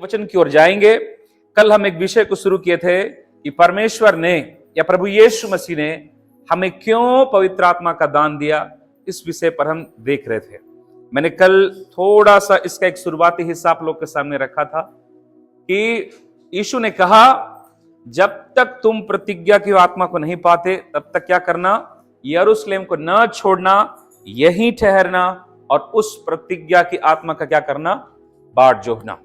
वचन की ओर जाएंगे। कल हम एक विषय को शुरू किए थे कि परमेश्वर ने या प्रभु यीशु मसीह ने हमें क्यों पवित्र आत्मा का दान दिया, इस विषय पर हम देख रहे थे। मैंने कल थोड़ा सा इसका एक शुरुआती हिस्सा आप लोग के सामने रखा था कि यीशु ने कहा जब तक तुम प्रतिज्ञा की आत्मा को नहीं पाते तब तक क्या करना, यरूशलेम को न छोड़ना, यहीं ठहरना और उस प्रतिज्ञा की आत्मा का क्या करना, बाट जोहना।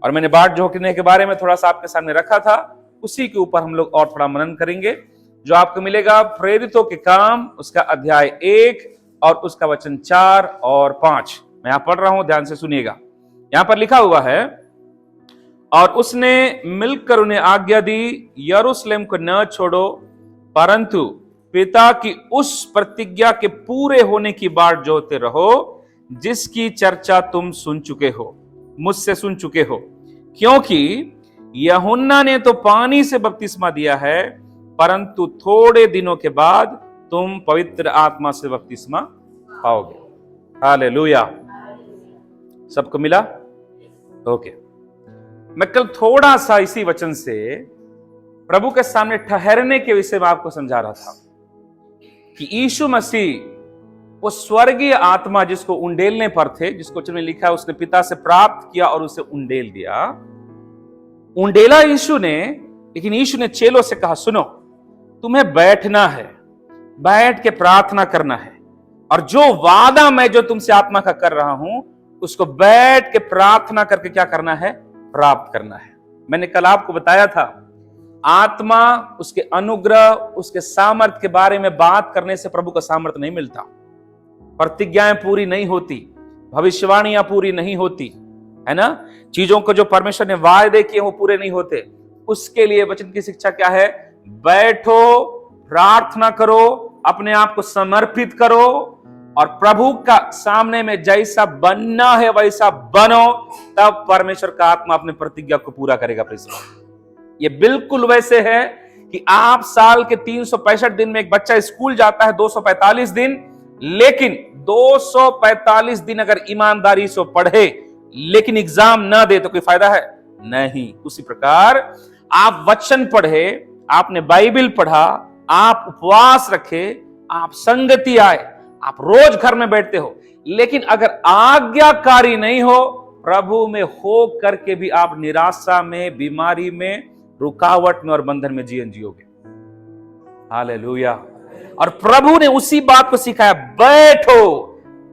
और मैंने बाट जोहने के बारे में थोड़ा सा आपके सामने रखा था, उसी के ऊपर हम लोग और थोड़ा मनन करेंगे, जो आपको मिलेगा प्रेरितों के काम उसका अध्याय 1 और उसका वचन 4 और 5। मैं यहां पढ़ रहा हूं, ध्यान से सुनिएगा। यहां पर लिखा हुआ है, और उसने मिलकर उन्हें आज्ञा दी, यरूशलेम को न छोड़ो परंतु पिता की उस प्रतिज्ञा के पूरे होने की बाट जोहते रहो जिसकी चर्चा तुम सुन चुके हो, मुझसे सुन चुके हो। क्योंकि यूहन्ना ने तो पानी से बपतिस्मा दिया है, परंतु थोड़े दिनों के बाद तुम पवित्र आत्मा से बपतिस्मा पाओगे। हालेलुया। सबको मिला? ओके। मैं कल थोड़ा सा इसी वचन से प्रभु के सामने ठहरने के विषय में आपको समझा रहा था कि यीशु मसीह वो स्वर्गीय आत्मा जिसको उंडेलने पर थे, जिसको वचन में लिखा है उसने पिता से प्राप्त किया और उसे उंडेल दिया, उंडेला यीशु ने। लेकिन यीशु ने चेलों से कहा, सुनो, तुम्हें बैठना है, बैठ के प्रार्थना करना है, और जो वादा मैं जो तुमसे आत्मा का कर रहा हूं उसको बैठ के प्रार्थना करके क्या करना है, प्राप्त करना है। मैंने कल आपको बताया था, आत्मा, उसके अनुग्रह, उसके सामर्थ्य के बारे में बात करने से प्रभु का सामर्थ्य नहीं मिलता, प्रतिज्ञाएं पूरी नहीं होती, भविष्यवाणियां पूरी नहीं होती, है ना। चीजों को जो परमेश्वर ने वायदे किए वो पूरे नहीं होते। उसके लिए वचन की शिक्षा क्या है, बैठो, प्रार्थना करो, अपने आप को समर्पित करो और प्रभु का सामने में जैसा बनना है वैसा बनो, तब परमेश्वर का आत्मा अपने प्रतिज्ञा को पूरा करेगा। ये बिल्कुल वैसे है कि आप साल के 365 दिन में एक बच्चा स्कूल जाता है 245 दिन, लेकिन 245 दिन अगर ईमानदारी से पढ़े लेकिन एग्जाम ना दे तो कोई फायदा है? नहीं। उसी प्रकार आप वचन पढ़े, आपने बाइबल पढ़ा, आप उपवास रखे, आप संगति आए, आप रोज घर में बैठते हो, लेकिन अगर आज्ञाकारी नहीं हो, प्रभु में हो करके भी आप निराशा में, बीमारी में, रुकावट में और बंधन में जीवन जियोगे। हालेलुया। और प्रभु ने उसी बात को सिखाया, बैठो।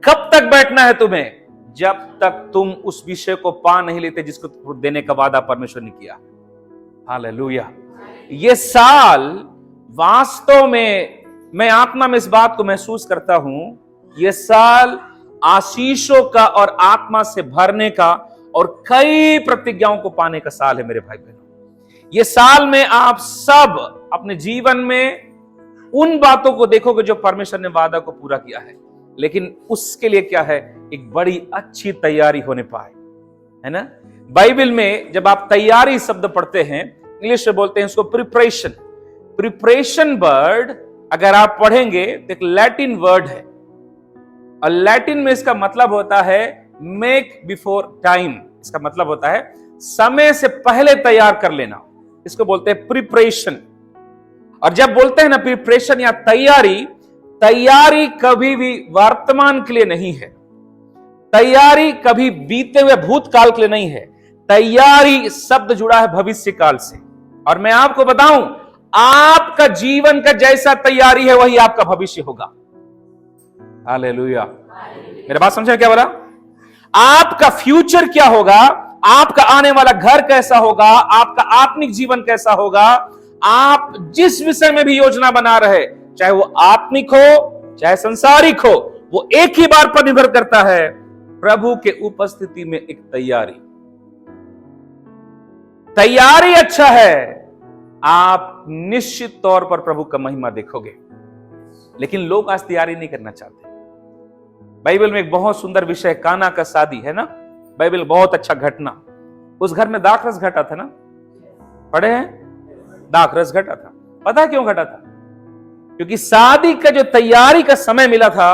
कब तक बैठना है तुम्हें? जब तक तुम उस विषय को पा नहीं लेते जिसको देने का वादा परमेश्वर ने किया। हालेलुया। ये साल वास्तव में मैं आत्मा में इस बात को महसूस करता हूं, यह साल आशीषों का और आत्मा से भरने का और कई प्रतिज्ञाओं को पाने का साल है मेरे भाई बहनों। ये साल में आप सब अपने जीवन में उन बातों को देखोगे जो परमेश्वर ने वादा को पूरा किया है, लेकिन उसके लिए क्या है, एक बड़ी अच्छी तैयारी होने पाए, है ना। बाइबल में जब आप तैयारी शब्द पढ़ते हैं, इंग्लिश में बोलते हैं उसको प्रिपरेशन। प्रिपरेशन वर्ड अगर आप पढ़ेंगे तो एक लैटिन वर्ड है, और लैटिन में इसका मतलब होता है मेक बिफोर टाइम। इसका मतलब होता है समय से पहले तैयार कर लेना, इसको बोलते हैं प्रिपरेशन। और जब बोलते हैं ना प्रिपरेशन या तैयारी, तैयारी कभी भी वर्तमान के लिए नहीं है, तैयारी कभी बीते हुए भूतकाल के लिए नहीं है, तैयारी शब्द जुड़ा है भविष्य काल से। और मैं आपको बताऊं, आपका जीवन का जैसा तैयारी है वही आपका भविष्य होगा। हालेलुया। मेरे बात समझे क्या बोला? आपका फ्यूचर क्या होगा, आपका आने वाला घर कैसा होगा, आपका आत्मिक जीवन कैसा होगा, आप जिस विषय में भी योजना बना रहे, चाहे वो आत्मिक हो चाहे संसारिक हो, वो एक ही बात पर निर्भर करता है, प्रभु के उपस्थिति में एक तैयारी। तैयारी अच्छा है, आप निश्चित तौर पर प्रभु का महिमा देखोगे। लेकिन लोग आज तैयारी नहीं करना चाहते। बाइबल में एक बहुत सुंदर विषय काना का शादी है ना, बाइबल बहुत अच्छा घटना। उस घर में दाखरस घटा था ना, पढ़े हैं? दाखरस घटा था। पता है क्यों घटा था? क्योंकि शादी का जो तैयारी का समय मिला था,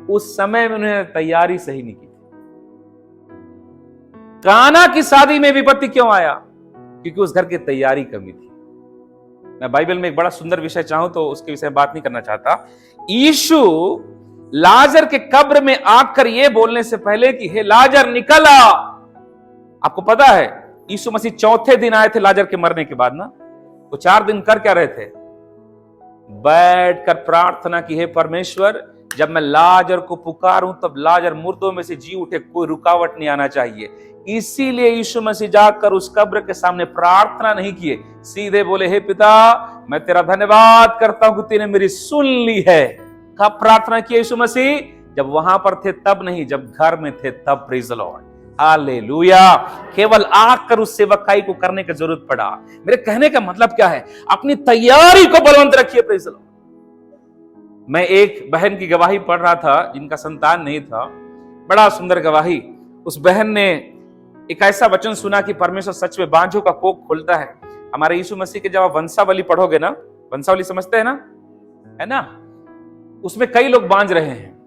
उस समय में उन्होंने तैयारी सही नहीं की। काना की शादी में विपत्ति क्यों आया? क्योंकि उस घर की तैयारी कमी थी। मैं बाइबल में एक बड़ा सुंदर विषय चाहूं तो उसके विषय में बात नहीं करना चाहता। यीशु लाजर के कब्र में आकर यह बोलने से पहले कि हे लाजर निकल आ। आपको पता है यीशु मसीह चौथे दिन आए थे लाजर के मरने के बाद ना। वो 4 दिन कर क्या रहे थे? बैठकर प्रार्थना की, हे परमेश्वर जब मैं लाजर को पुकारूं तब लाजर मुर्दों में से जी उठे, कोई रुकावट नहीं आना चाहिए। इसीलिए यीशु मसीह जाकर उस कब्र के सामने प्रार्थना नहीं किए, सीधे बोले हे पिता मैं तेरा धन्यवाद करता हूं कि तूने मेरी सुन ली है। कब प्रार्थना की यीशु मसीह? जब वहां पर थे तब नहीं, जब घर में थे तब। Praise the Lord, hallelujah. केवल आकर उस सेवकाई को करने की जरूरत पड़ा। मेरे कहने का मतलब क्या है? अपनी तैयारी को बलवंत रखिए। Praise the Lord. मैं एक बहन की गवाही पढ़ रहा था जिनका संतान नहीं था, बड़ा सुंदर गवाही। उस बहन ने एक ऐसा वचन सुना कि परमेश्वर सच में बांझों का कोख खोलता है। हमारे यीशु मसीह के जब आप वंशावली पढ़ोगे ना, वंशावली समझते हैं ना, है ना, उसमें कई लोग बांझ रहे हैं।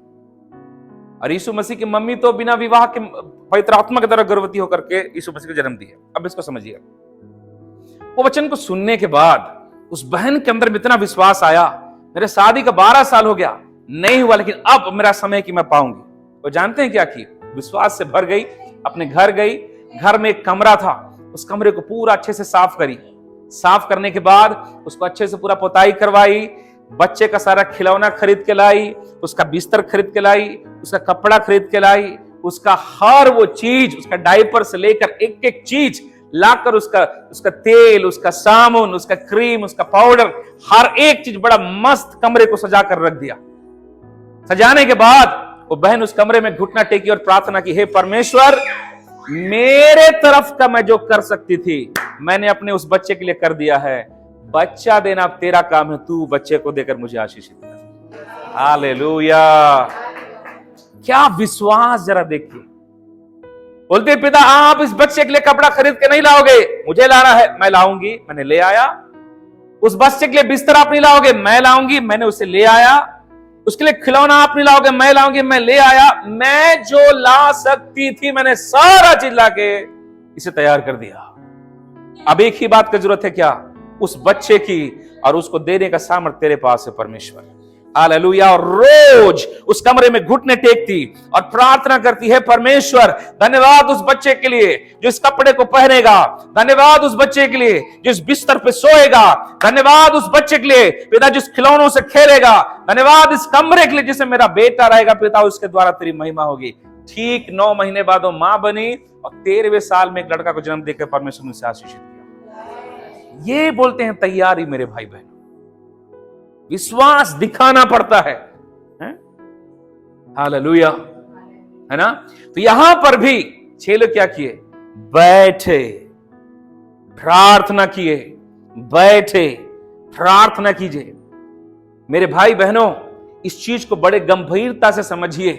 और यीशु मसीह की मम्मी तो बिना विवाह के पवित्र आत्मा के द्वारा गर्भवती होकर के यीशु मसीह को जन्म दिया। अब इसको समझिए। वो वचन को सुनने के बाद उस बहन के अंदर इतना विश्वास आया, मेरे शादी का 12 साल हो गया, नहीं हुआ, लेकिन अब मेरा समय कि मैं पाऊंगी। वो जानते हैं क्या की? विश्वास से भर गई, अपने घर गई। घर में एक कमरा था, उस कमरे को पूरा अच्छे से साफ करी। साफ करने के बाद उसको अच्छे से पूरा पोताई करवाई, बच्चे का सारा खिलौना खरीद के लाई, उसका बिस्तर खरीद के लाई, उसका कपड़ा खरीद के लाई, उसका हर वो चीज, उसका डायपर से लेकर एक एक चीज लाकर उसका तेल, उसका साबुन, उसका क्रीम, उसका पाउडर, हर एक चीज बड़ा मस्त कमरे को सजा कर रख दिया। सजाने के बाद वो बहन उस कमरे में घुटना टेकी और प्रार्थना की, हे परमेश्वर मेरे तरफ का मैं जो कर सकती थी मैंने अपने उस बच्चे के लिए कर दिया है। बच्चा देना अब तेरा काम है, तू बच्चे को देकर मुझे आशीषित कर। हालेलुया। क्या विश्वास जरा देखिए। बोलते पिता आप इस बच्चे के लिए कपड़ा खरीद के नहीं लाओगे, मुझे लाना है, मैं लाऊंगी। मैंने ले आया। उस बच्चे के लिए बिस्तर आप नहीं लाओगे, मैं लाऊंगी। मैंने उसे ले आया। उसके लिए खिलौना आप नहीं लाओगे, मैं लाऊंगी। मैं ले आया। मैं जो ला सकती थी मैंने सारा चीज लाके इसे तैयार कर दिया। अब एक ही बात की जरूरत है, क्या? उस बच्चे की, और उसको देने का सामर्थ्य तेरे पास है परमेश्वर। हालेलुया। और रोज उस कमरे में घुटने टेकती और प्रार्थना करती है, परमेश्वर धन्यवाद उस बच्चे के लिए जो इस कपड़े को पहनेगा, धन्यवाद उस बच्चे के लिए जो इस बिस्तर पे सोएगा, धन्यवाद उस बच्चे के लिए पिता जिस खिलौनों से खेलेगा, धन्यवाद इस कमरे के लिए जिसे मेरा बेटा रहेगा पिता, उसके द्वारा तेरी महिमा होगी। ठीक 9 महीने बाद वो मां बनी और 13वें साल में एक लड़का को जन्म देकर परमेश्वर ने उसे आशीषित किया। ये बोलते हैं तैयारी मेरे भाई बहन। विश्वास दिखाना पड़ता है, हालेलुया, है ना। तो यहां पर भी 6 लोग क्या किए? बैठे, प्रार्थना किए। बैठे, प्रार्थना कीजिए। मेरे भाई बहनों इस चीज को बड़े गंभीरता से समझिए।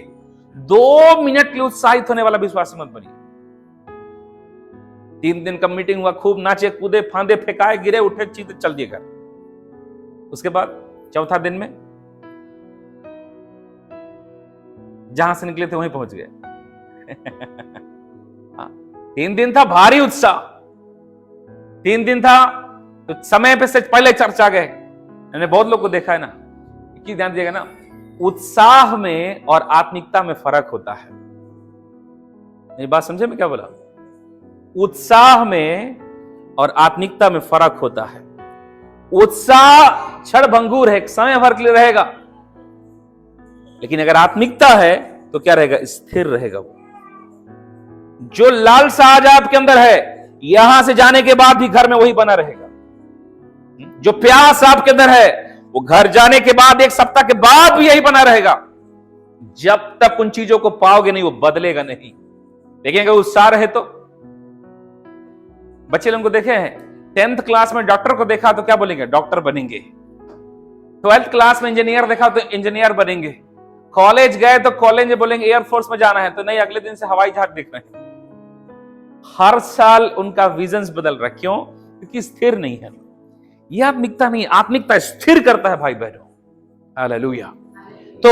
2 मिनट के लिए उत्साहित होने वाला विश्वासी मत बनिए। 3 दिन का मीटिंग हुआ, खूब नाचे कूदे, फांदे फेंकाए, गिरे उठे, चीते चल दिए घर। उसके बाद चौथा दिन में जहां से निकले थे वहीं पहुंच गए। 3 दिन था भारी उत्साह, 3 दिन था तो समय पे से पहले चर्च आ गए। मैंने बहुत लोग को देखा है ना, कि ध्यान दिएगा ना, उत्साह में और आत्मिकता में फर्क होता है। मेरी बात समझे मैं क्या बोला? उत्साह में और आत्मिकता में फर्क होता है। उत्साह क्षणभंगुर है, समय भर के लिए रहेगा, लेकिन अगर आत्मिकता है तो क्या रहेगा? स्थिर रहेगा। वो जो लालसा आज आपके अंदर है यहां से जाने के बाद भी घर में वही बना रहेगा। जो प्यास आपके अंदर है वो घर जाने के बाद, 1 सप्ताह के बाद भी यही बना रहेगा। जब तक उन चीजों को पाओगे नहीं वो बदलेगा नहीं। लेकिन अगर उत्साह रहे तो, बच्चे लोगों को देखे हैं 10th क्लास में डॉक्टर को देखा तो क्या बोलेंगे? डॉक्टर बनेंगे। 12th क्लास में इंजीनियर देखा तो इंजीनियर बनेंगे। कॉलेज गए तो कॉलेज में बोलेंगे एयरफोर्स में जाना है, तो नहीं अगले दिन से हवाई जहाज दिख रहे हैं। हर साल उनका विजन्स बदल रहा है। क्यों? क्योंकि स्थिर नहीं है। यह आत्मिकता नहीं, आत्मिकता स्थिर करता है भाई बहनों। हालेलुया। तो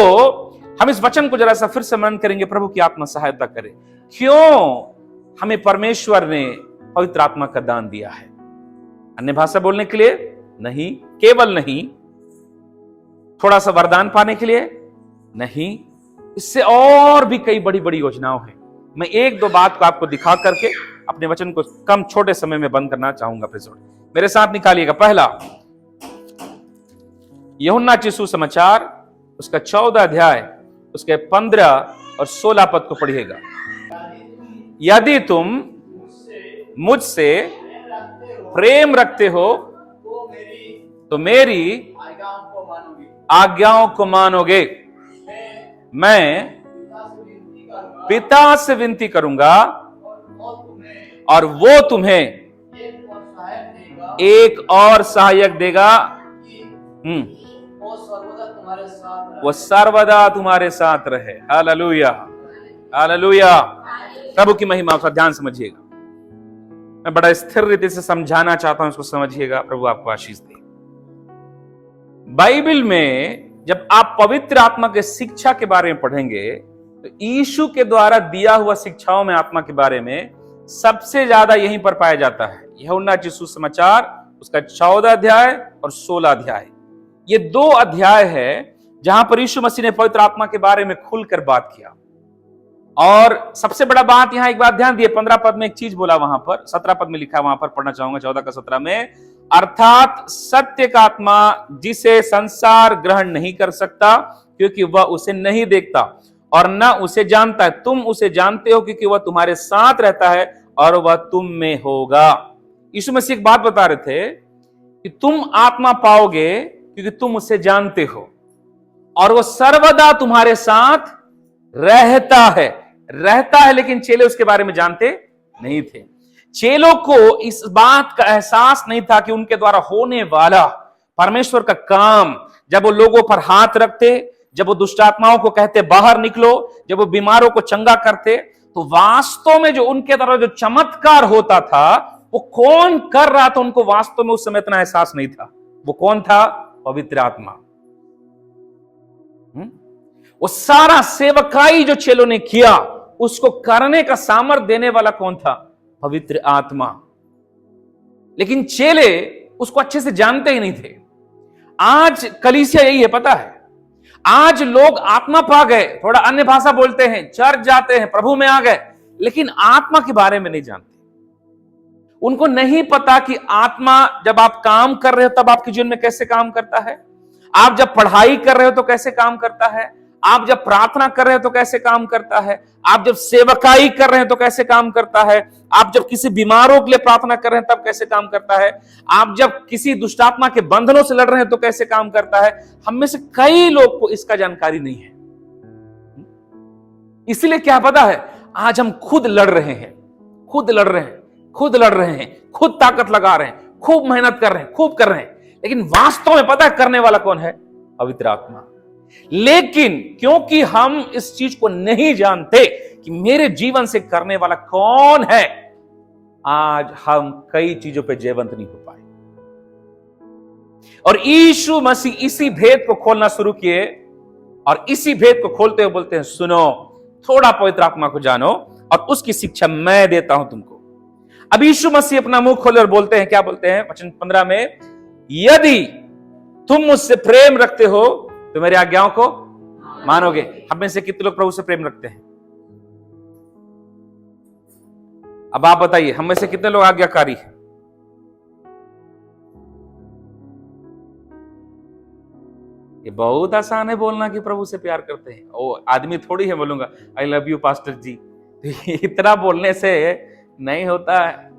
हम इस वचन को जरा सा फिर से मनन करेंगे, प्रभु की आत्मा सहायता करे। क्यों हमें परमेश्वर ने पवित्र आत्मा का दान दिया है। अन्य भाषा बोलने के लिए नहीं, केवल नहीं, थोड़ा सा वरदान पाने के लिए नहीं, इससे और भी कई बड़ी बड़ी योजनाओं हैं। मैं एक दो बात को आपको दिखा करके अपने वचन को कम छोटे समय में बंद करना चाहूंगा। मेरे साथ निकालिएगा। पहला, यूहन्ना की सुसमाचार उसका 14 अध्याय उसके 15 और 16 पद को पढ़िएगा। यदि तुम मुझसे प्रेम रखते हो तो मेरी आज्ञाओं को मानोगे। मैं पिता से विनती करूंगा और वो तुम्हें एक और सहायक देगा, वो सर्वदा तुम्हारे साथ रहे। Hallelujah, hallelujah. प्रभु की महिमा। उसका ध्यान समझिएगा। मैं बड़ा स्थिर रीति से समझाना चाहता हूं, इसको समझिएगा। प्रभु आपको आशीष दे। बाइबल में जब आप पवित्र आत्मा के शिक्षा के बारे में पढ़ेंगे तो यीशु के द्वारा दिया हुआ शिक्षाओं में आत्मा के बारे में सबसे ज्यादा यहीं पर पाया जाता है। यूहन्ना की सुसमाचार उसका 14 अध्याय और 16 अध्याय। ये 2 अध्याय है जहां पर यीशु मसीह ने पवित्र आत्मा के बारे में खुलकर बात किया। और सबसे बड़ा बात यहां एक बात ध्यान दिए, 15 पद में एक चीज बोला, वहां पर 17 पद में लिखा, वहां पर पढ़ना चाहूंगा 14 का 17 में, अर्थात सत्य का आत्मा जिसे संसार ग्रहण नहीं कर सकता क्योंकि वह उसे नहीं देखता और न उसे जानता है। तुम उसे जानते हो क्योंकि वह तुम्हारे साथ रहता है और वह तुम में होगा। यीशु मसीह एक बात बता रहे थे कि तुम आत्मा पाओगे क्योंकि तुम उसे जानते हो और वह सर्वदा तुम्हारे साथ रहता है। लेकिन चेले उसके बारे में जानते नहीं थे। चेलों को इस बात का एहसास नहीं था कि उनके द्वारा होने वाला परमेश्वर का काम, जब वो लोगों पर हाथ रखते, जब वो दुष्ट आत्माओं को कहते बाहर निकलो, जब वो बीमारों को चंगा करते, तो वास्तव में जो उनके द्वारा जो चमत्कार होता था वो कौन कर रहा था, उनको वास्तव में उस समय इतना एहसास नहीं था। वो कौन था? पवित्र आत्मा। वो सारा सेवकाई जो चेलों ने किया उसको करने का सामर्थ्य देने वाला कौन था? पवित्र आत्मा। लेकिन चेले उसको अच्छे से जानते ही नहीं थे। आज कलीसिया यही है, पता है, आज लोग आत्मा पा गए, थोड़ा अन्य भाषा बोलते हैं, चर्च जाते हैं, प्रभु में आ गए, लेकिन आत्मा के बारे में नहीं जानते। उनको नहीं पता कि आत्मा जब आप काम कर रहे हो तब आपके जीवन में कैसे काम करता है, आप जब पढ़ाई कर रहे हो तो कैसे काम करता है, आप जब प्रार्थना कर रहे हो तो कैसे काम करता है, आप जब सेवकाई कर रहे हैं तो कैसे काम करता है, आप जब किसी बीमारों के लिए प्रार्थना कर रहे हैं तब कैसे काम करता है, आप जब किसी दुष्टात्मा के बंधनों से लड़ रहे हैं तो कैसे काम करता है। हम में से कई लोग को इसका जानकारी नहीं है। इसलिए क्या पता है, आज हम खुद लड़ रहे हैं, खुद ताकत लगा रहे हैं, खूब मेहनत कर रहे हैं, खूब कर रहे हैं, लेकिन वास्तव में पता है करने वाला कौन है? पवित्र आत्मा। लेकिन क्योंकि हम इस चीज को नहीं जानते कि मेरे जीवन से करने वाला कौन है, आज हम कई चीजों पे जयवंत नहीं हो पाए। और यीशु मसीह इसी भेद को खोलना शुरू किए और इसी भेद को खोलते हुए बोलते हैं, सुनो, थोड़ा पवित्र आत्मा को जानो और उसकी शिक्षा मैं देता हूं तुमको। अब यीशु मसीह अपना मुंह खोले और बोलते हैं, क्या बोलते हैं? वचन 15 में, यदि तुम मुझसे प्रेम रखते हो तो मेरी आज्ञाओं को मानोगे। हम में से कितने लोग प्रभु से प्रेम रखते हैं? अब आप बताइए, हम में से कितने लोग आज्ञाकारी हैं? ये बहुत आसान है बोलना कि प्रभु से प्यार करते हैं। ओ आदमी थोड़ी है बोलूंगा आई लव यू पास्टर जी, इतना बोलने से नहीं होता है।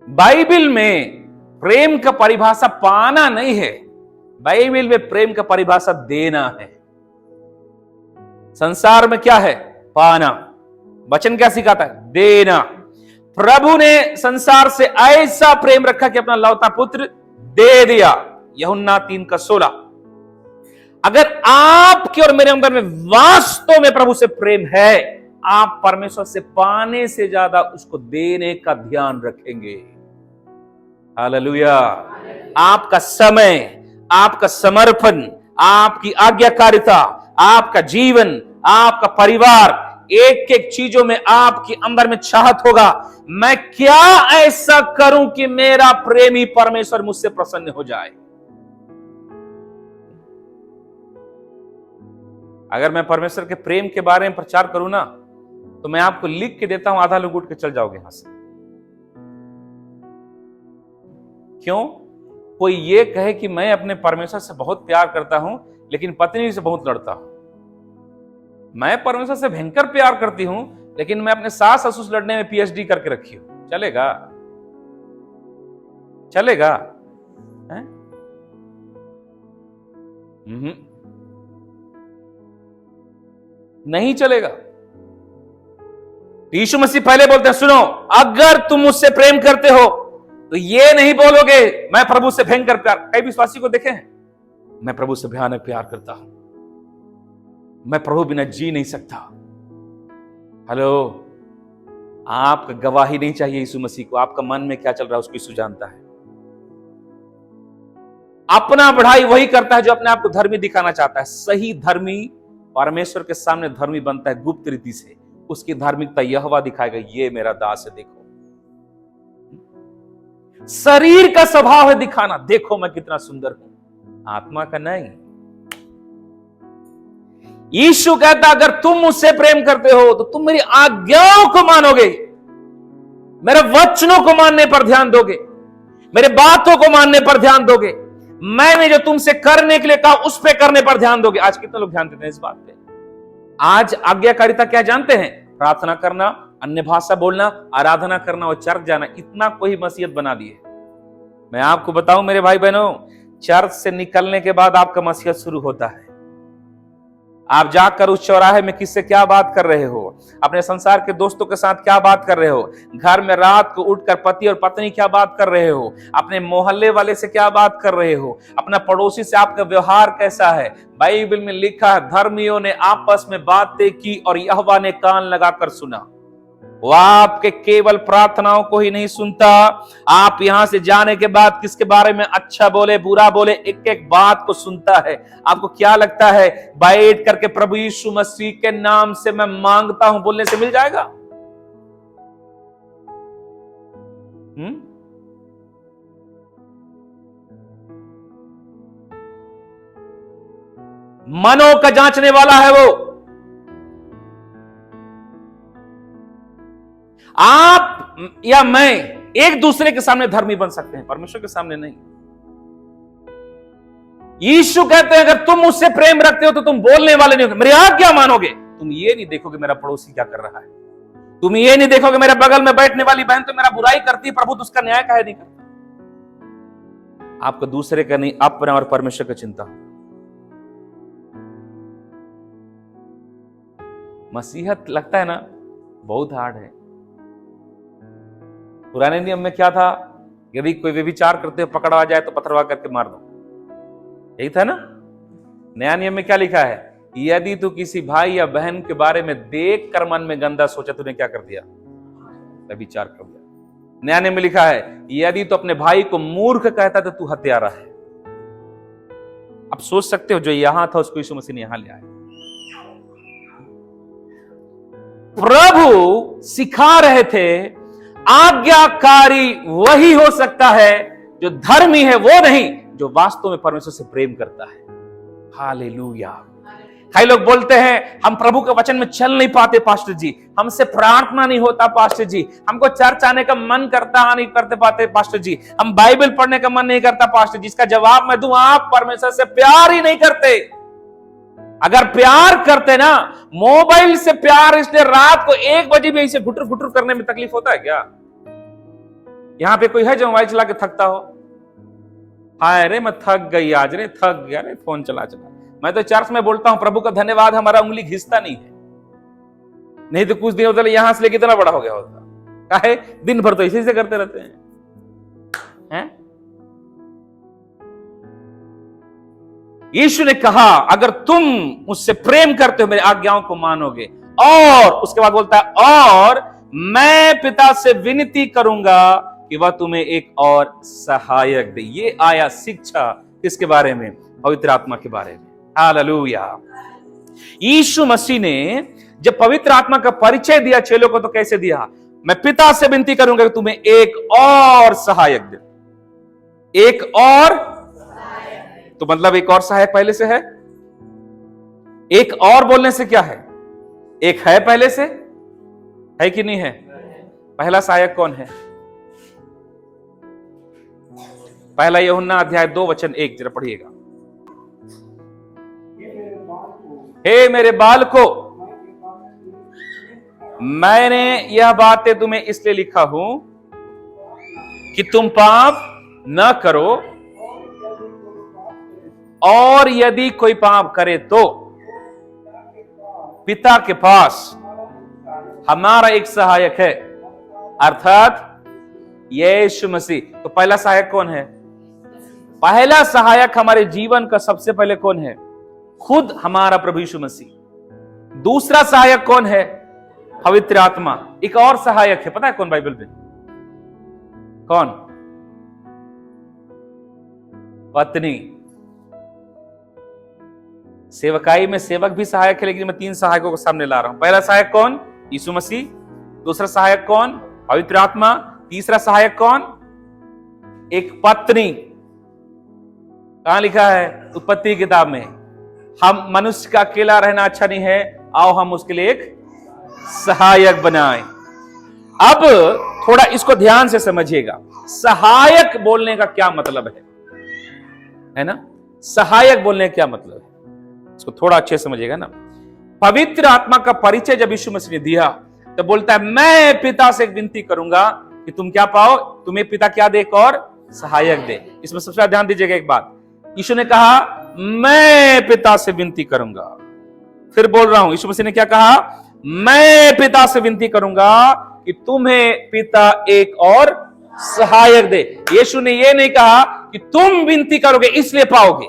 बाइबल में प्रेम का परिभाषा पाना नहीं है, बाइबल में प्रेम का परिभाषा देना है। संसार में क्या है? पाना। वचन क्या सिखाता है? देना। प्रभु ने संसार से ऐसा प्रेम रखा कि अपना लौता पुत्र दे दिया। यूहन्ना 3:16। अगर आपके और मेरे अंदर में वास्तव में प्रभु से प्रेम है, आप परमेश्वर से पाने से ज्यादा उसको देने का ध्यान रखेंगे। हालेलुया। आपका समय, आपका समर्पण, आपकी आज्ञाकारिता, आपका जीवन, आपका परिवार, एक एक चीजों में आपके अंदर में चाहत होगा, मैं क्या ऐसा करूं कि मेरा प्रेमी परमेश्वर मुझसे प्रसन्न हो जाए। अगर मैं परमेश्वर के प्रेम के बारे में प्रचार करूं ना, तो मैं आपको लिख के देता हूं, आधा लोग उठ के चल जाओगे यहां से। क्यों? कोई ये कहे कि मैं अपने परमेश्वर से बहुत प्यार करता हूं, लेकिन पत्नी से बहुत लड़ता हूं। मैं परमेश्वर से भयंकर प्यार करती हूं, लेकिन मैं अपने सास ससुर से लड़ने में पीएचडी करके रखी हूं। चलेगा? चलेगा? है? नहीं चलेगा। यीशु मसीह पहले बोलते हैं, सुनो, अगर तुम मुझसे प्रेम करते हो तो ये नहीं बोलोगे मैं प्रभु से भयंकर प्यार। कई विश्वासी को देखे हैं, मैं प्रभु से भयानक प्यार करता हूं, मैं प्रभु बिना जी नहीं सकता। हेलो, आपका गवाही नहीं चाहिए यीशु मसीह को। आपका मन में क्या चल रहा है उसको यीशु जानता है। अपना बढ़ाई वही करता है जो अपने आप को धर्मी दिखाना चाहता है। सही धर्मी परमेश्वर के सामने धर्मी बनता है गुप्त रीति से। उसकी धार्मिकता यहोवा दिखाएगा, ये मेरा दास है, देखो। शरीर का स्वभाव है दिखाना, देखो मैं कितना सुंदर हूं, आत्मा का नहीं। यीशु कहता, अगर तुम मुझसे प्रेम करते हो तो तुम मेरी आज्ञाओं को मानोगे, मेरे वचनों को मानने पर ध्यान दोगे, मेरे बातों को मानने पर ध्यान दोगे, मैंने जो तुमसे करने के लिए कहा उस पे करने पर ध्यान दोगे। आज कितने लोग ध्यान देते हैं इस बात पे? आज आज्ञाकारिता क्या जानते हैं? प्रार्थना करना, अन्य भाषा बोलना, आराधना करना और चर्च जाना। इतना कोई मसीहत बना दी है। मैं आपको बताऊं मेरे भाई बहनों, चर्च से निकलने के बाद आपका मसीहत शुरू होता है। आप जाकर उस चौराहे में किससे क्या बात कर रहे हो, अपने संसार के दोस्तों के साथ क्या बात कर रहे हो, घर में रात को उठकर पति और पत्नी क्या बात कर रहे हो, अपने मोहल्ले वाले से क्या बात कर रहे हो, अपना पड़ोसी से आपका व्यवहार कैसा है। बाइबल में लिखा है, धर्मियों ने आपस में बातें की और यहोवा ने कान लगाकर सुना। वो आपके केवल प्रार्थनाओं को ही नहीं सुनता, आप यहां से जाने के बाद किसके बारे में अच्छा बोले बुरा बोले, एक एक बात को सुनता है। आपको क्या लगता है बैठ करके प्रभु यीशु मसीह के नाम से मैं मांगता हूं बोलने से मिल जाएगा? मनों का जांचने वाला है वो। आप या मैं एक दूसरे के सामने धर्मी बन सकते हैं, परमेश्वर के सामने नहीं। यीशु कहते हैं, अगर तुम मुझसे प्रेम रखते हो तो तुम बोलने वाले नहीं हो, मेरी आज्ञा मानोगे। तुम ये नहीं देखोगे मेरा पड़ोसी क्या कर रहा है, तुम ये नहीं देखोगे मेरे बगल में बैठने वाली बहन तो मेरा बुराई करती है, प्रभु तो उसका न्याय काहे नहीं करता। आपको दूसरे का नहीं, अपने और परमेश्वर का चिंता हो। मसीहत लगता है ना बहुत हार्ड है। पुराने नियम में क्या था? यदि कोई व्यभिचार करते हुए पकड़ा जाए तो पथरवा करके मार दो, यही था ना। नया नियम में क्या लिखा है? यदि तू किसी भाई या बहन के बारे में देख कर मन में गंदा सोचा, तूने क्या कर दिया? व्यभिचार कर दिया। नया नियम में लिखा है, यदि तू अपने भाई को मूर्ख कहता तो तू हत्यारा है। अब सोच सकते हो, जो यहां था उसको यीशु मसीह ने यहां ले आया। प्रभु सिखा रहे थे, आज्ञाकारी वही हो सकता है जो धर्मी है, वो नहीं जो वास्तव में परमेश्वर से प्रेम करता है। हालेलुया। कई लोग बोलते हैं हम प्रभु के वचन में चल नहीं पाते पास्टर जी, हमसे प्रार्थना नहीं होता पास्टर जी, हमको चर्च आने का मन करता नहीं करते पाते पास्टर जी, हम बाइबल पढ़ने का मन नहीं करता पास्टर जी। इसका जवाब मैं दूं, आप परमेश्वर से प्यार ही नहीं करते। अगर प्यार करते ना, मोबाइल से प्यार इसलिए रात को 1 बजे भी इसे घुटर घुटर करने में तकलीफ होता है क्या? यहां पे कोई है जो मोबाइल चला के थकता हो? हाय रे मैं थक गई आज रे, थक गया रे फोन चला चला। मैं तो चर्च में बोलता हूं प्रभु का धन्यवाद हमारा उंगली घिसता नहीं है, नहीं तो कुछ दिन होता यहां से लेके इतना बड़ा हो गया होता। काहे? दिन भर तो इसी से करते रहते हैं। यीशु ने कहा, अगर तुम मुझसे प्रेम करते हो मेरी आज्ञाओं को मानोगे, और उसके बाद बोलता है, और मैं पिता से विनती करूंगा कि वह तुम्हें एक और सहायक दे। ये आया शिक्षा किसके बारे में? पवित्र आत्मा के बारे में। हालेलुया। यीशु मसीह ने जब पवित्र आत्मा का परिचय दिया चेलों को तो कैसे दिया? मैं पिता से विनती करूंगा कि तुम्हें एक और सहायक दे, एक और। तो मतलब एक और सहायक पहले से है। एक और बोलने से क्या है? एक है पहले से, है कि नहीं है? पहला सहायक कौन है? पहला यूहन्ना अध्याय 2 वचन 1 जरा पढ़िएगा। हे मेरे बालकों, मैंने यह बातें तुम्हें इसलिए लिखा हूं कि तुम पाप न करो, और यदि कोई पाप करे तो पिता के पास हमारा एक सहायक है, अर्थात यीशु मसीह। तो पहला सहायक कौन है? पहला सहायक हमारे जीवन का सबसे पहले कौन है? खुद हमारा प्रभु यीशु मसीह। दूसरा सहायक कौन है? पवित्र आत्मा। एक और सहायक है, पता है कौन बाइबल में? कौन? पत्नी। सेवकाई में सेवक भी सहायक है, लेकिन मैं 3 सहायकों को सामने ला रहा हूं। पहला सहायक कौन? यीशु मसीह। दूसरा सहायक कौन? पवित्र आत्मा। तीसरा सहायक कौन? एक पत्नी। कहां लिखा है? उत्पत्ति की किताब में। हम मनुष्य का अकेला रहना अच्छा नहीं है, आओ हम उसके लिए एक सहायक बनाएं। अब थोड़ा इसको ध्यान से समझिएगा, सहायक बोलने का क्या मतलब है ना? सहायक बोलने का क्या मतलब है, इसको थोड़ा अच्छे समझिएगा ना। पवित्र आत्मा का परिचय जब यीशु मसीह ने दिया तो बोलता है, मैं पिता से एक विनती करूंगा कि तुम क्या पाओ, तुम्हें पिता क्या दे? एक और सहायक दे। इसमें सबसे ध्यान दीजिएगा एक बात, यीशु ने कहा मैं पिता से विनती करूंगा। फिर बोल रहा हूं, यीशु मसीह ने क्या कहा? मैं पिता से विनती करूंगा कि तुम्हें पिता एक और सहायक दे। यीशु ने यह नहीं कहा कि तुम विनती करोगे इसलिए पाओगे।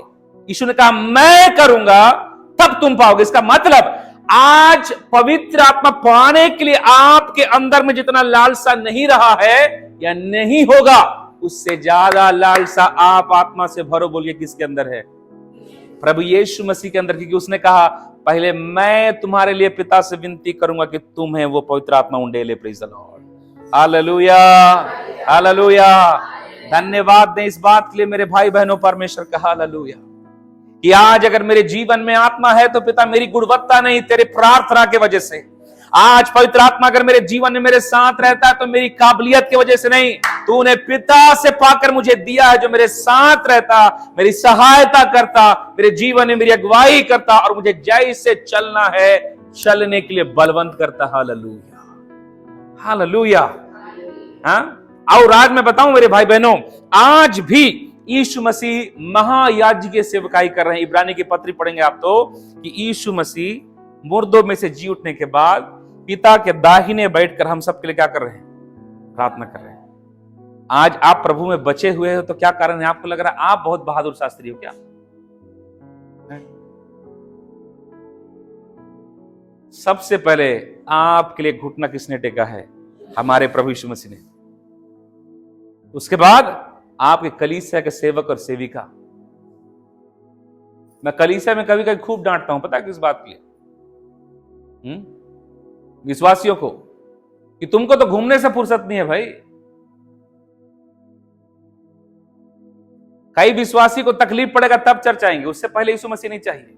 यीशु ने कहा मैं करूंगा तब तुम पाओगे। इसका मतलब आज पवित्र आत्मा पाने के लिए आपके अंदर में जितना लालसा नहीं रहा है या नहीं होगा, उससे ज्यादा लालसा आप आत्मा से भरो। बोलिए किसके अंदर है? प्रभु यीशु मसीह के अंदर। क्योंकि उसने कहा पहले मैं तुम्हारे लिए पिता से विनती करूंगा कि तुम्हें वो पवित्र आत्मा उंडेले। Praise the Lord, hallelujah, hallelujah. धन्यवाद दें इस बात के लिए मेरे भाई बहनों, परमेश्वर का हालेलुया, कि आज अगर मेरे जीवन में आत्मा है तो पिता मेरी गुणवत्ता नहीं, तेरे प्रार्थना के वजह से। आज पवित्र आत्मा अगर मेरे जीवन में मेरे साथ रहता है तो मेरी काबिलियत की वजह से नहीं, तूने पिता से पाकर मुझे दिया है, जो मेरे साथ रहता, मेरी सहायता करता, मेरे जीवन में मेरी अगुवाई करता और मुझे जैसे चलना है चलने के लिए बलवंत करता। Hallelujah, hallelujah. हाँ, और आज मैं बताऊं मेरे भाई बहनों, आज भी यीशु मसीह महायाजकीय सेवकाई कर रहे हैं। इब्रानी की पत्री पढ़ेंगे आप तो, कि यीशु मसीह मुर्दों में से जी उठने के बाद पिता के दाहिने बैठकर हम सबके लिए क्या कर रहे हैं? प्रार्थना कर रहे हैं। आज आप प्रभु में बचे हुए हो तो क्या कारण है? आपको लग रहा है आप बहुत बहादुर शास्त्री हो क्या? सबसे पहले आपके लिए घुटना किसने टेका है? हमारे प्रभु यीशु मसीह ने। उसके बाद आपके कलीसिया के सेवक और सेविका। मैं कलीसिया में कभी कभी खूब डांटता हूं, पता है किस बात के लिए? विश्वासियों को, कि तुमको तो घूमने से फुर्सत नहीं है भाई। कई विश्वासी को तकलीफ पड़ेगा तब चर्च आएंगे, उससे पहले यीशु मसीह नहीं चाहिए।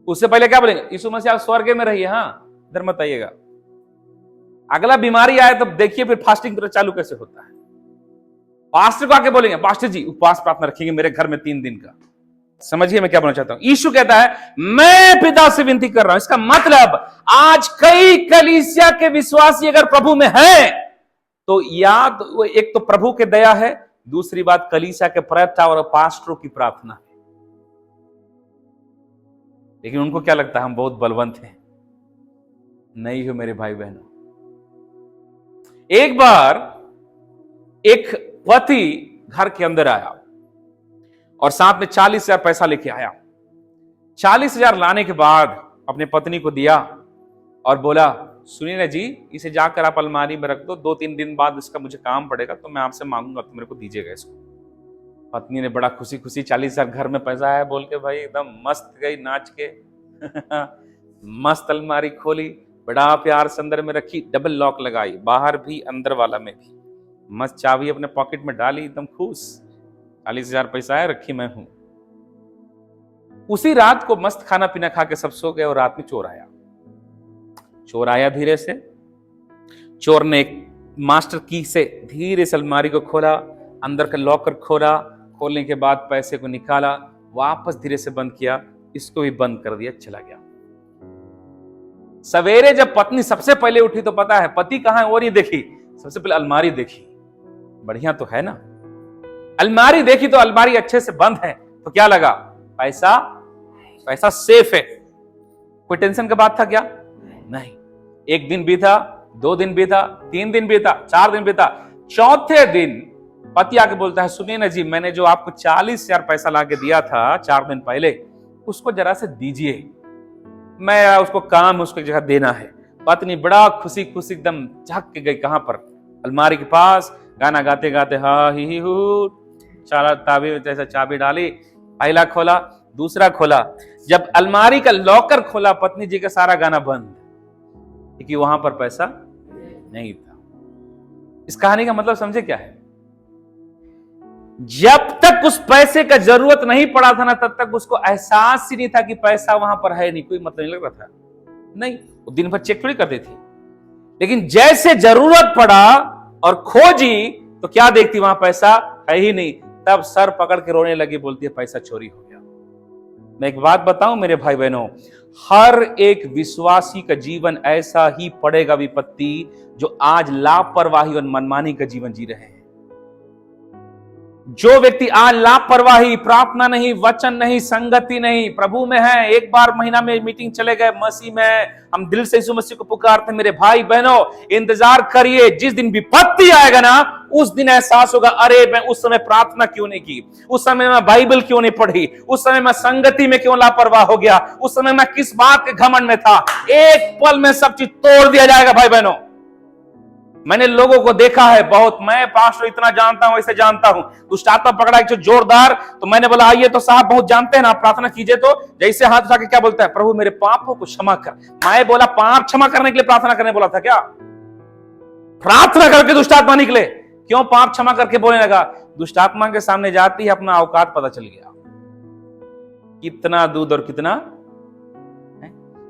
उससे पहले क्या बोलेंगे? यीशु मसीह आप स्वर्ग में रहिए, हां इधर मत आइएगा। अगला बीमारी आए तो देखिए फिर फास्टिंग चालू कैसे होता है। पास्टर को आके बोलेंगे, पास्टर जी उपवास प्रार्थना रखेंगे मेरे घर में 3 दिन का। समझिए मैं क्या बोलना चाहता हूं। यीशु कहता है मैं पिता से विनती कर रहा हूं। इसका मतलब आज कई कलीसिया के विश्वासी अगर प्रभु में हैं तो याद, एक तो प्रभु के दया है, दूसरी बात कलीसिया के प्रवक्ता और पास्टरों की प्रार्थना है। लेकिन उनको क्या लगता है हम बहुत बलवंत हैं। नहीं हो मेरे भाई बहनों। एक बार एक पति घर के अंदर आया और साथ में 40,000 पैसा लेके आया। 40,000 लाने के बाद अपने पत्नी को दिया और बोला, सुनिए ना जी, इसे जाकर आप अलमारी में रख दो, 2-3 दिन बाद इसका मुझे काम पड़ेगा तो मैं आपसे मांगूंगा तो मेरे को दीजिएगा इसको। पत्नी ने बड़ा खुशी खुशी 40,000 घर में पैसा आया बोल के भाई एकदम मस्त गई नाच के मस्त अलमारी खोली, बड़ा प्यार से अंदर में रखी, डबल लॉक लगाई, बाहर भी अंदर वाला में भी, मस्त चाबी अपने पॉकेट में डाली, एकदम खुश, 40,000 पैसा है, रखी मैं हूं। उसी रात को मस्त खाना पीना खा के सब सो गए और रात में चोर आया। चोर आया धीरे से, चोर ने एक मास्टर की से धीरे से अलमारी को खोला, अंदर का लॉकर खोला, खोलने के बाद पैसे को निकाला, वापस धीरे से बंद किया, इसको भी बंद कर दिया, चला गया। सवेरे जब पत्नी सबसे पहले उठी तो पता है पति कहां है और ये देखी, सबसे पहले अलमारी देखी, बढ़िया तो है ना। अलमारी देखी तो अलमारी अच्छे से बंद है, तो क्या लगा, पैसा सेफ है। कोई टेंशन की बात था क्या? नहीं। एक दिन बीता, 2 दिन बीता, 3 दिन बीता, 4 दिन बीता, चौथे दिन पति आके बोलता है, सुनिए ना जी, मैंने जो आपको 40,000 पैसा लाके दिया था 4 दिन पहले, उसको जरा से दीजिए, मैं उसको काम उसको जगह देना है। पत्नी बड़ा खुशी खुशी एकदम झाँक के गई, कहां पर, अलमारी के पास, गाना गाते गाते हा ही हू, ताबी जैसा चाबी डाली, पहला खोला, दूसरा खोला, जब अलमारी का लॉकर खोला, पत्नी जी का सारा गाना बंद, क्योंकि वहां पर पैसा नहीं था। इस कहानी का मतलब समझे क्या है? जब तक उस पैसे का जरूरत नहीं पड़ा था ना, तब तक उसको एहसास ही नहीं था कि पैसा वहां पर है नहीं, कोई मतलब नहीं लग रहा था। नहीं, वो दिन भर चेक थोड़ी करती थी, लेकिन जैसे जरूरत पड़ा और खोजी तो क्या देखती, वहां पैसा है ही नहीं, तब सर पकड़ के रोने लगी, बोलती है पैसा चोरी हो गया। मैं एक बात बताऊं मेरे भाई बहनों, हर एक विश्वासी का जीवन ऐसा ही पड़ेगा विपत्ति, जो आज लापरवाही और मनमानी का जीवन जी रहे हैं। जो व्यक्ति आज लापरवाही, प्रार्थना नहीं, वचन नहीं, संगति नहीं, प्रभु में है, एक बार महीना में मीटिंग चले गए, मसीह में हम दिल से यीशु मसीह को पुकारते, मेरे भाई बहनों इंतजार करिए, जिस दिन विपत्ति आएगा ना, उस दिन एहसास होगा, अरे मैं उस समय प्रार्थना क्यों नहीं की, उस समय मैं बाइबल क्यों नहीं पढ़ी, उस समय मैं संगति में क्यों लापरवाह हो गया, उस समय मैं किस बात के घमंड में था। एक पल में सब चीज तोड़ दिया जाएगा भाई बहनों। मैंने लोगों को देखा है बहुत, मैं पास्टर इतना जानता हूं, ऐसे जानता हूं, दुष्ट आत्मा पकड़ा एक जोरदार, तो मैंने बोला आइए तो साहब बहुत जानते हैं ना, प्रार्थना कीजिए, तो जैसे हाथ उठा के क्या बोलता है, प्रभु मेरे पापों को क्षमा कर। मैं बोला पाप क्षमा करने के लिए प्रार्थना करने बोला था क्या? प्रार्थना करके दुष्ट आत्मा निकले, क्यों पाप क्षमा करके बोलने लगा? दुष्ट आत्मा के सामने जाती है, अपना औकात पता चल गया, कितना दूध और कितना।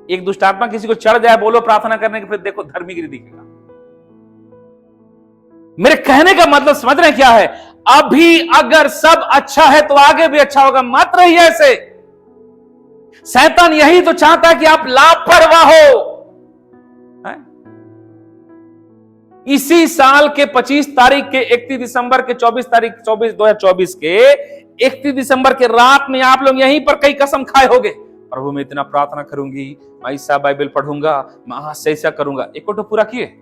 एक दुष्ट आत्मा किसी को चढ़ जाए, बोलो प्रार्थना करने के, फिर देखो धर्मीगिरी दिखेगा। मेरे कहने का मतलब समझ रहे हैं क्या है? अभी अगर सब अच्छा है तो आगे भी अच्छा होगा, मत रहिए ऐसे। शैतान यही तो चाहता है कि आप लापरवाह हो। इसी साल के 25 तारीख के 31 दिसंबर के 2024 के 31 दिसंबर के रात में आप लोग यहीं पर कई कसम खाए होंगे, प्रभु मैं इतना प्रार्थना करूंगी, मैं ऐसा बाइबल पढ़ूंगा, मैं आज से ऐसा करूंगा। एक तो पूरा किए?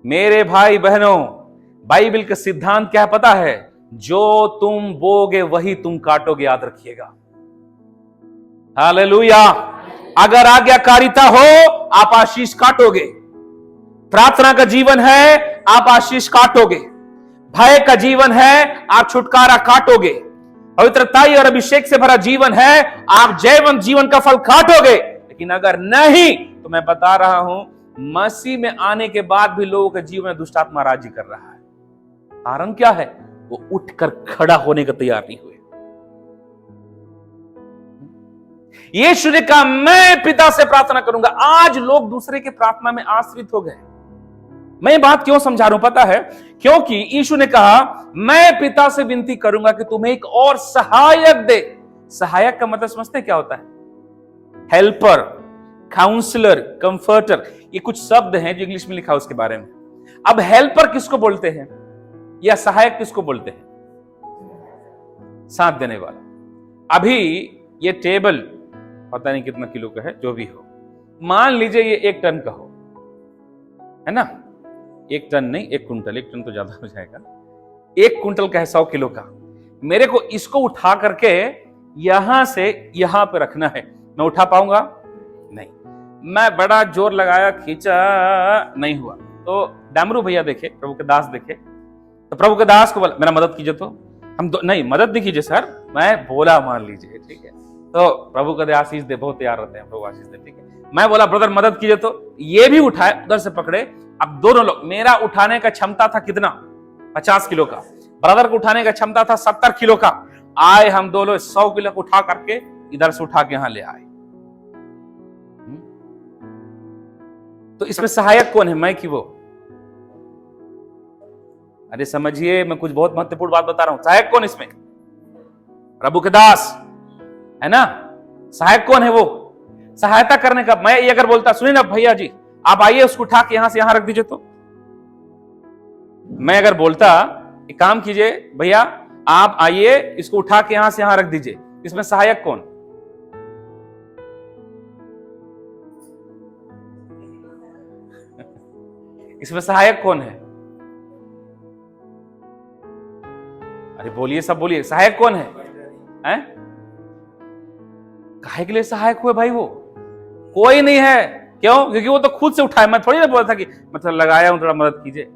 मेरे भाई बहनों, बाइबल का सिद्धांत क्या पता है? जो तुम बोगे वही तुम काटोगे, याद रखिएगा। हालेलुया। अगर आज्ञाकारिता हो आप आशीष काटोगे, प्रार्थना का जीवन है आप आशीष काटोगे, भय का जीवन है आप छुटकारा काटोगे, पवित्रताई और अभिषेक से भरा जीवन है आप जयवंत जीवन का फल काटोगे। लेकिन अगर नहीं तो मैं बता रहा हूं, मसीह में आने के बाद भी लोगों के जीवन में दुष्ट आत्मा राज्य कर रहा है। कारण क्या है? वो उठकर खड़ा होने का तैयार नहीं हुए। यीशु ने कहा मैं पिता से प्रार्थना करूंगा। आज लोग दूसरे के प्रार्थना में आश्रित हो गए। मैं बात क्यों समझा रहा हूं पता है? क्योंकि यीशु ने कहा मैं पिता से विनती करूंगा कि तुम्हें एक और सहायक दे। सहायक का मतलब समझते हैं क्या होता है? हेल्पर, काउंसलर, कंफर्टर, ये कुछ शब्द हैं जो इंग्लिश में लिखा है उसके बारे में। अब हेल्पर किसको बोलते हैं या सहायक किसको बोलते हैं? साथ देने वाला। अभी ये टेबल पता नहीं कितना किलो का है, जो भी हो, मान लीजिए ये 1 टन का हो, है ना? 1 टन नहीं, 1 कुंटल। 1 टन तो ज्यादा हो जाएगा। 1 कुंटल का है, 100 किलो का। मेरे को इसको उठा करके यहां से यहां पे रखना है, मैं उठा पाऊंगा? नहीं। मैं बड़ा जोर लगाया, खींचा, नहीं हुआ। तो डामरू भैया देखे, प्रभु के दास देखे, तो प्रभु के दास को बोला मेरा मदद कीजिए। तो नहीं, मदद नहीं कीजिए सर, मैं बोला मान लीजिए, ठीक है। तो प्रभु कदे आशीष दे, बहुत तैयार रहते हैं, प्रभु आशीष दे, ठीक है। मैं बोला ब्रदर मदद कीजिए, तो ये भी उठाए, उधर से पकड़े। अब दोनों लोग, मेरा उठाने का क्षमता था कितना, 50 किलो का, ब्रदर को उठाने का क्षमता था 70 किलो का। आए हम दोनों 100 किलो को उठा करके इधर से उठा के यहां ले आए। तो इसमें सहायक कौन है, मैं कि वो? अरे समझिए, मैं कुछ बहुत महत्वपूर्ण बात बता रहा हूं। सहायक कौन इसमें? प्रभु के दास है ना। सहायक कौन है? वो सहायता करने का। मैं ये अगर बोलता, सुनिए ना भैया जी, आप आइए उसको उठा के यहां से यहां रख दीजिए, तो मैं अगर बोलता एक काम कीजिए भैया, आप आइए इसको उठा के यहां से यहां रख दीजिए, इसमें सहायक कौन? इसमें सहायक कौन है? अरे बोलिए, सब बोलिए, सहायक कौन है? हैं? काहे के लिए सहायक हुए भाई? वो कोई नहीं है। क्यों? क्योंकि वो तो खुद से उठाया। मैं थोड़ी ना बोला था कि मतलब लगाया हूं, थोड़ा मदद कीजिए।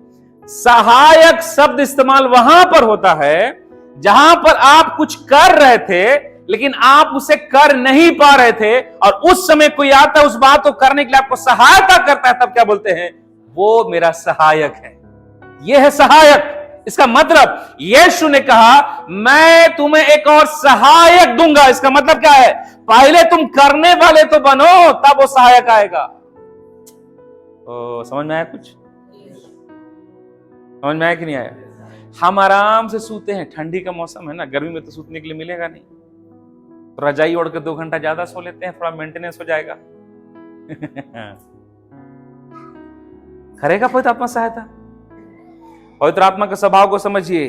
सहायक शब्द इस्तेमाल वहां पर होता है जहां पर आप कुछ कर रहे थे लेकिन आप उसे कर नहीं पा रहे थे, और उस समय कोई आता है उस बात को करने के लिए आपको सहायता करता है, तब क्या बोलते हैं? वो मेरा सहायक है। यह है सहायक। इसका मतलब यीशु ने कहा मैं तुम्हें एक और सहायक दूंगा। इसका मतलब क्या है? पहले तुम करने वाले तो बनो, तब वो सहायक आएगा। समझ में आया? कुछ समझ में आया कि नहीं आया? हम आराम से सूते हैं, ठंडी का मौसम है ना, गर्मी में तो सूतने के लिए मिलेगा नहीं, तो रजाई ओढ़ के 2 घंटा ज्यादा सो लेते हैं, थोड़ा मेंटेनेंस हो जाएगा। करेगा पवित्र आत्मा सहायता? पवित्र आत्मा के स्वभाव को समझिए,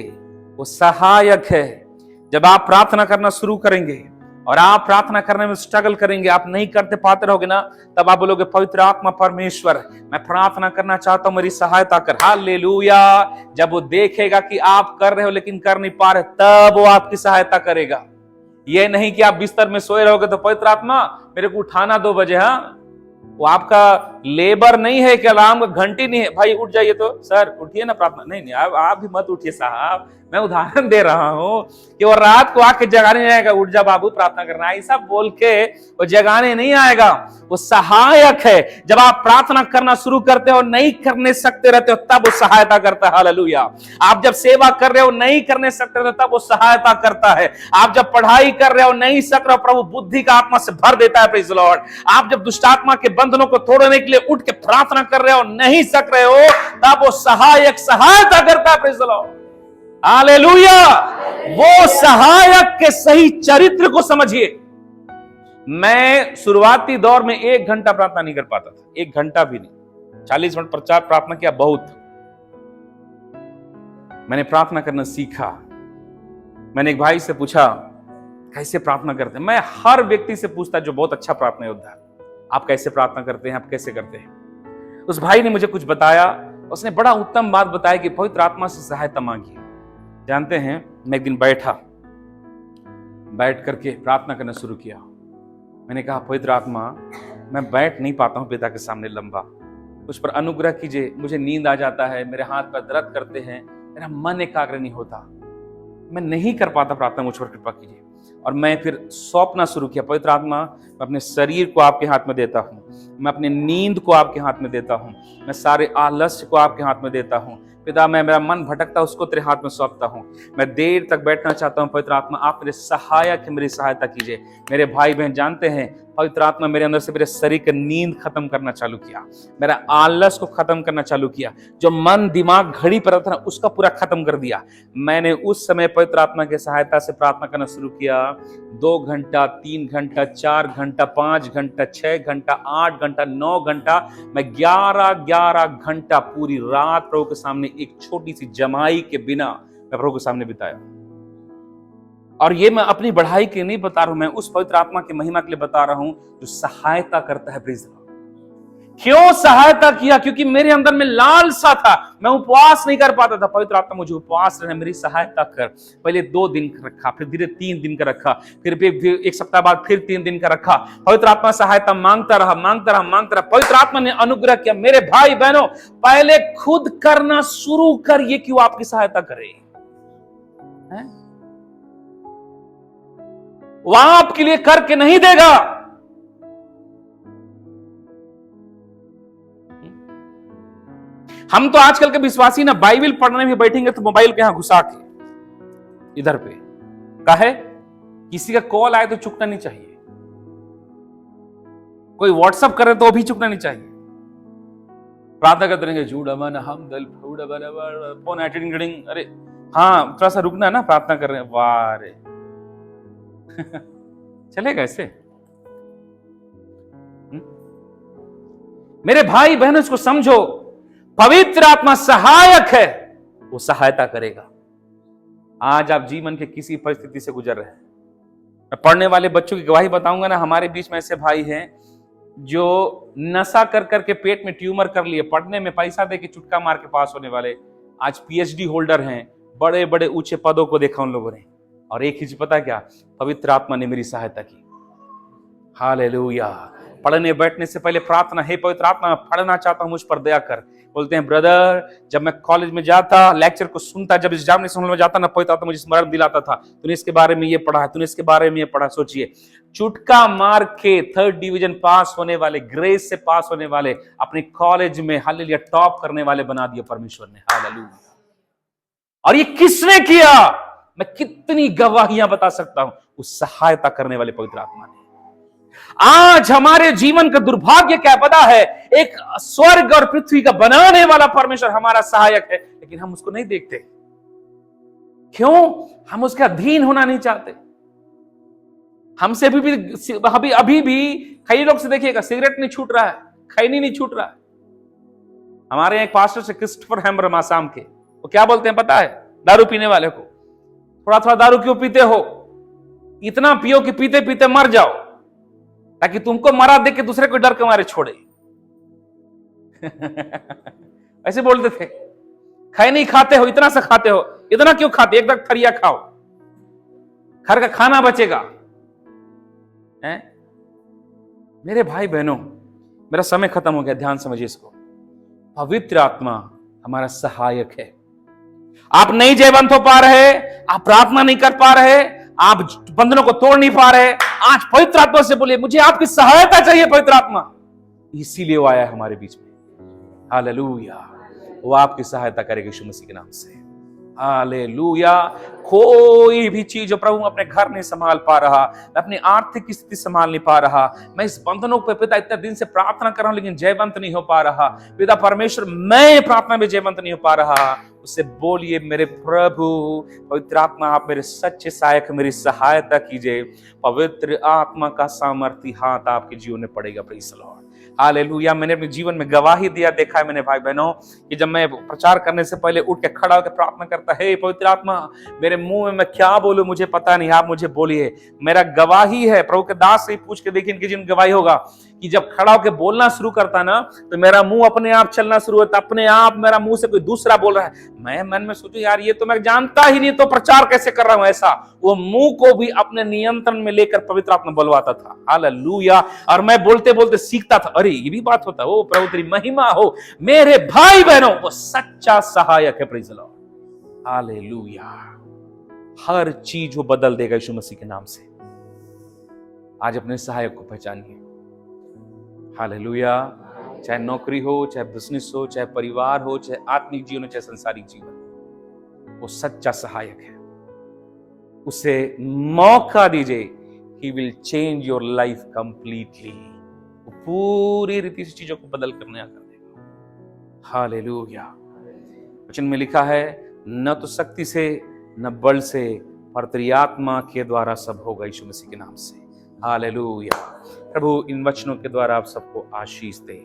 वो सहायक है। जब आप प्रार्थना करना शुरू करेंगे और आप प्रार्थना करने में स्ट्रगल करेंगे, आप नहीं करते पाते रहोगे ना, तब आप बोलोगे पवित्र आत्मा परमेश्वर, मैं प्रार्थना करना चाहता हूं, मेरी सहायता कर। हालेलुया। जब वो देखेगा कि आप कर रहे हो लेकिन कर नहीं पा रहे, तब वो आपकी सहायता करेगा। ये नहीं कि आप बिस्तर में सोए रहोगे तो पवित्र आत्मा मेरे को उठाना 2 बजे। हाँ, वो आपका लेबर नहीं है कि अलार्म का घंटी नहीं है, भाई उठ जाइए, तो सर उठिए ना प्रार्थना। नहीं, आप भी मत उठिए साहब, मैं उदाहरण दे रहा हूं कि वो रात को आके जगाने नहीं आएगा, उठ जा बाबू प्रार्थना करना, ऐसा बोल के वो जगाने नहीं आएगा। वो सहायक है। जब आप प्रार्थना करना शुरू करते हो, नहीं करने सकते रहते हो, तब वो सहायता करता है। हालेलुया। आप जब सेवा कर रहे हो, नहीं करने सकते रहते, तब वो सहायता करता है। आप जब पढ़ाई कर रहे हो, नहीं सक रहे हो, प्रभु बुद्धि का आत्मा से भर देता है। Praise the Lord. आप जब दुष्ट आत्मा के बंधनों को तोड़ने के लिए उठ के प्रार्थना कर रहे हो, नहीं सक रहे हो, तब वो सहायक सहायता करता है। Praise the Lord. हालेलुया। वो सहायक के सही चरित्र को समझिए। मैं शुरुआती दौर में 1 घंटा प्रार्थना नहीं कर पाता था, 1 घंटा भी नहीं। 40 मिनट प्रचार प्रार्थना किया बहुत। मैंने प्रार्थना करना सीखा। मैंने एक भाई से पूछा कैसे प्रार्थना करते हैं। मैं हर व्यक्ति से पूछता जो बहुत अच्छा प्रार्थना योद्धा है, आप कैसे प्रार्थना करते हैं, आप कैसे करते हैं। उस भाई ने मुझे कुछ बताया, उसने बड़ा उत्तम बात बताया कि पवित्र आत्मा से सहायता मांगी। जानते हैं, मैं एक दिन बैठ करके प्रार्थना करना शुरू किया। मैंने कहा पवित्र आत्मा, मैं बैठ नहीं पाता हूं पिता के सामने लंबा, उस पर अनुग्रह कीजिए। मुझे नींद आ जाता है, मेरे हाथ पर दर्द करते हैं, मेरा मन एकाग्र नहीं होता, मैं नहीं कर पाता प्रार्थना, मुझ पर कृपा कीजिए। और मैं फिर सौंपना शुरू किया, पवित्र आत्मा मैं अपने शरीर को आपके हाथ में देता हूं, मैं अपने नींद को आपके हाथ में देता हूं, मैं सारे आलस्य को आपके हाथ में देता हूं। पिता, मैं मेरा मन भटकता उसको तेरे हाथ में सौंपता हूं। मैं देर तक बैठना चाहता हूं, पवित्र आत्मा आप मेरे सहायक है, मेरी सहायता कीजिए। मेरे भाई बहन जानते हैं, पवित्र आत्मा मेरे अंदर से मेरे शरीर की नींद खत्म करना चालू किया, मेरा आलस को खत्म करना चालू किया, जो मन दिमाग घड़ी पर था ना उसका पूरा खत्म कर दिया। मैंने उस समय पवित्र आत्मा की सहायता से प्रार्थना करना शुरू किया। 2 घंटा, 3 घंटा, 4 घंटा, 5 घंटा, 6 घंटा, 8 घंटा, 9 घंटा, मैं 11 घंटा पूरी रात प्रभु के सामने एक छोटी सी जमाई के बिना मैं प्रभु के सामने बिताया। और ये मैं अपनी बढ़ाई के नहीं बता रहा हूं, मैं उस पवित्र आत्मा की महिमा के लिए बता रहा हूं जो सहायता करता है। प्लीज, क्यों सहायता किया? क्योंकि मेरे अंदर में लालसा था, मैं उपवास नहीं कर पाता था। पवित्र आत्मा मुझे उपवास रहने, मेरी सहायता कर। पहले 2 दिन का रखा, फिर धीरे 3 दिन का रखा, फिर 1 सप्ताह बाद फिर 3 दिन का रखा। पवित्र आत्मा सहायता मांगता रहा। पवित्र आत्मा ने अनुग्रह किया। मेरे भाई बहनों, पहले खुद करना शुरू करिए कि वो आपकी सहायता करे। वह आपके लिए करके नहीं देगा। हम तो आजकल के विश्वासी ना बाइबल पढ़ने में बैठेंगे तो मोबाइल के यहां घुसा के इधर पे काहे, किसी का कॉल आए तो चुकना नहीं चाहिए, कोई व्हाट्सएप करे तो भी चुकना नहीं चाहिए। प्रार्थना करते रहेंगे झूठ अमन हम दल फोन अटेंडिंग, अरे हाँ थोड़ा सा रुकना ना, प्रार्थना कर रहे हैं, वाह रे चलेगा ऐसे? मेरे भाई बहनों इसको समझो, पवित्र आत्मा सहायक है, वो सहायता करेगा। आज आप जीवन के किसी परिस्थिति से गुजर रहे हैं, मैं पढ़ने वाले बच्चों की गवाही बताऊंगा ना। हमारे बीच में ऐसे भाई हैं जो नशा कर करके पेट में ट्यूमर कर लिए, पढ़ने में पैसा दे के चुटका मार के पास होने वाले आज पीएचडी होल्डर हैं, बड़े बड़े ऊंचे पदों को देखा उन लोगों ने। और एक ही पता क्या, पवित्र आत्मा ने मेरी सहायता की। हालेलुया। पढ़ने बैठने से पहले प्रार्थना, हे पवित्र आत्मा पढ़ना चाहता हूं, मुझ पर दया कर। बोलते हैं ब्रदर, जब मैं कॉलेज में जाता, लेक्चर को सुनता, जब एग्जामिनेशन में जाता ना, पवित्र आत्मा मुझे स्मरण दिलाता था, तूने इसके बारे में ये पढ़ा है, तूने इसके बारे में ये पढ़ा। सोचिए, चुटका मार के 3rd डिवीजन पास होने वाले, ग्रेस से पास होने वाले, अपने कॉलेज में हालेलुया टॉप करने वाले बना दिया परमेश्वर ने। हालेलुया। और ये किसने किया? मैं कितनी गवाहियां बता सकता हूं, उस सहायता करने वाले पवित्र आत्मा ने। आज हमारे जीवन का दुर्भाग्य क्या पता है, एक स्वर्ग और पृथ्वी का बनाने वाला परमेश्वर हमारा सहायक है, लेकिन हम उसको नहीं देखते। क्यों? हम उसके अधीन होना नहीं चाहते। हमसे अभी भी कई लोग से देखिएगा, सिगरेट नहीं छूट रहा है, खैनी नहीं छूट रहा है। हमारे यहाँ एक पास्टर से क्रिस्टोफर हैम्बर आसाम के, वो क्या बोलते हैं पता है दारू पीने वाले को? थोड़ा थोड़ा दारू क्यों पीते हो? इतना पियो कि पीते पीते मर जाओ, ताकि तुमको मरा देख के दूसरे को डर के मारे छोड़े। ऐसे बोलते थे। खाए नहीं खाते हो, इतना सा खाते हो, इतना क्यों खाते? एक थरिया खाओ, घर का खाना बचेगा। हैं? मेरे भाई बहनों, मेरा समय खत्म हो गया, ध्यान समझिए इसको। पवित्र आत्मा हमारा सहायक है। आप नहीं जयवंत हो पा रहे, आप प्रार्थना नहीं कर पा रहे, आप बंधनों को तोड़ नहीं पा रहे, आज पवित्र आत्मा से बोलिए मुझे आपकी सहायता चाहिए पवित्र आत्मा। इसीलिए वो आया है हमारे बीच में। हालेलुया। वो आपकी सहायता करेगा यीशु मसीह के नाम से। हालेलुया। कोई भी चीज जो प्रभु अपने घर नहीं संभाल पा रहा, मैं अपनी आर्थिक स्थिति संभाल नहीं पा रहा, मैं इस बंधनों पे पिता इतने दिन से प्रार्थना कर रहा हूं लेकिन जयवंत नहीं हो पा रहा, पिता परमेश्वर मैं प्रार्थना में जयवंत नहीं हो पा रहा, उससे बोलिए मेरे प्रभु पवित्र आत्मा आप मेरे सच्चे सहायक, मेरी सहायता कीजिए। पवित्र आत्मा का सामर्थ्य हाथ आपके जीवन में पड़ेगा। Praise the Lord. हालेलुया। मैंने अपने जीवन में गवाही दिया, देखा है मैंने भाई बहनों कि जब मैं प्रचार करने से पहले उठ के खड़ा होकर प्रार्थना करता है, पवित्र आत्मा मेरे मुंह में मैं क्या बोलूं मुझे पता नहीं, आप मुझे बोलिए। मेरा गवाही है, प्रभु के दास से पूछ के देखिए इनके जीवन गवाही होगा कि जब खड़ा होकर बोलना शुरू करता ना तो मेरा मुंह अपने आप चलना शुरू होता, अपने आप मेरा मुंह से कोई दूसरा बोल रहा है। मैं मन में सोचूं यार ये तो मैं जानता ही नहीं, तो प्रचार कैसे कर रहा हूं? ऐसा वो मुंह को भी अपने नियंत्रण में लेकर पवित्र आत्मा बुलवाता था। हालेलुया। और मैं बोलते बोलते सीखता था, अरे ये भी बात होता है, ओ प्रभु तेरी महिमा हो। मेरे भाई बहनों, वो सच्चा सहायक है। Praise the Lord. हालेलुया। हर चीज वो बदल देगा यीशु मसीह के नाम से। आज अपने सहायक को पहचानिए। हालेलुया। चाहे नौकरी हो, चाहे बिजनेस हो, चाहे परिवार हो, चाहे आत्मिक जीवन हो, चाहे संसारिक जीवन, वो सच्चा सहायक है। उसे मौका दीजिए, he will change your life completely. वो पूरी रीति से चीजों को बदल करने कर देगा। हालेलुया। वचन में लिखा है, न तो शक्ति से न बल से पर तेरी आत्मा के द्वारा सब होगा, यीशु मसीह के नाम से। हालेलुया। प्रभु इन वचनों के द्वारा आप सबको आशीष दे।